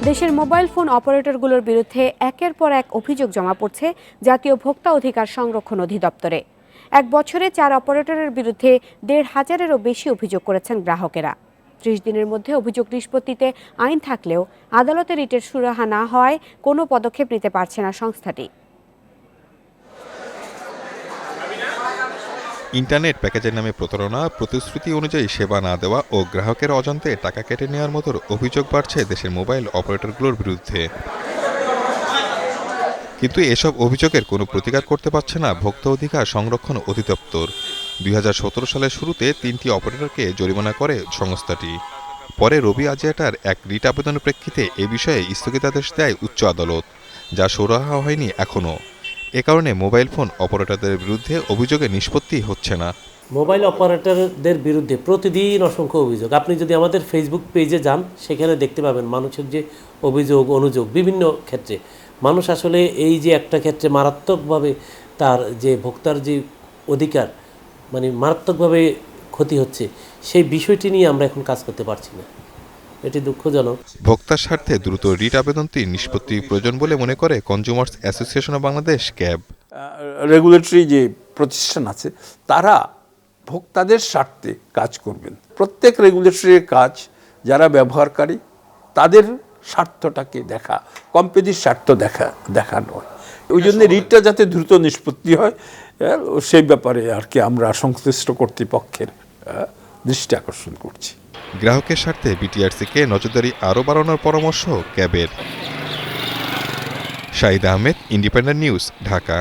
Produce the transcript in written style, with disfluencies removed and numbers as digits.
দেশের mobile phone অপারেটরগুলোর বিরুদ্ধে একের পর এক অভিযোগ জমা পড়ছে জাতীয় ভোক্তা অধিকার সংরক্ষণ অধিদপ্তরে। এক বছরে 4 অপারেটরের বিরুদ্ধে 1,500-এরও বেশি অভিযোগ করেছেন গ্রাহকেরা। 30 দিনের মধ্যে অভিযোগ নিষ্পত্তিতে আইন থাকলেও আদালতে রিটের সুরাহা না হওয়ায় কোনো পদক্ষেপ নিতে পারছে না সংস্থাটি। ইন্টারনেট প্যাকেজের নামে প্রতারণা, প্রতিশ্রুতি অনুযায়ী সেবা না দেওয়া ও গ্রাহকের অজান্তে টাকা কেটে নেওয়ার মতো অভিযোগ বাড়ছে দেশের মোবাইল অপারেটরগুলোর বিরুদ্ধে। কিন্তু এসব অভিযোগের কোনো প্রতিকার করতে পারছে না ভোক্তা অধিকার সংরক্ষণ অধিদপ্তর। 2017 সালের শুরুতে 3টি অপারেটরকে জরিমানা করে সংস্থাটি। পরে রবি আজিয়াটার এক রিট আবেদনের প্রেক্ষিতে এ বিষয়ে স্থগিতাদেশ দেয় উচ্চ আদালত, যা সুরাহা হয়নি এখনও। এ কারণে মোবাইল ফোন অপারেটরদের বিরুদ্ধে অভিযোগের নিষ্পত্তি হচ্ছে না। মোবাইল অপারেটরদের বিরুদ্ধে প্রতিদিন অসংখ্য অভিযোগ। আপনি যদি আমাদের ফেসবুক পেজে যান, সেখানে দেখতে পাবেন মানুষের যে অভিযোগ অনুযোগ বিভিন্ন ক্ষেত্রে। মানুষ আসলে এই যে একটা ক্ষেত্রে মারাত্মকভাবে তার যে ভোক্তার যে অধিকার মারাত্মকভাবে ক্ষতি হচ্ছে, সেই বিষয়টি নিয়ে আমরা এখন কাজ করতে পারছি না। এটি দুঃখজনক। ভোক্তার স্বার্থে দ্রুত রিট আবেদনটি নিষ্পত্তি প্রয়োজন বলে মনে করে consumers association of Bangladesh, cab. Regulatory যে প্রতিষ্ঠান আছে তারা ভোক্তাদের স্বার্থে কাজ করবেন। প্রত্যেক রেগুলেটরি কাজ যারা ব্যবহারকারী তাদের স্বার্থটাকে দেখা, কোম্পানির স্বার্থ দেখা নয়। ওই জন্য রিটটা যাতে দ্রুত নিষ্পত্তি হয় সেই ব্যাপারে আর কি আমরা সংশ্লিষ্ট কর্তৃপক্ষের দৃষ্টি আকর্ষণ করছি। গ্রাহকের স্বার্থে বিটিআরসিকে নজরদারি আরও বাড়ানোর পরামর্শ ক্যাবের। Shahid Ahmed, independent news, Dhaka.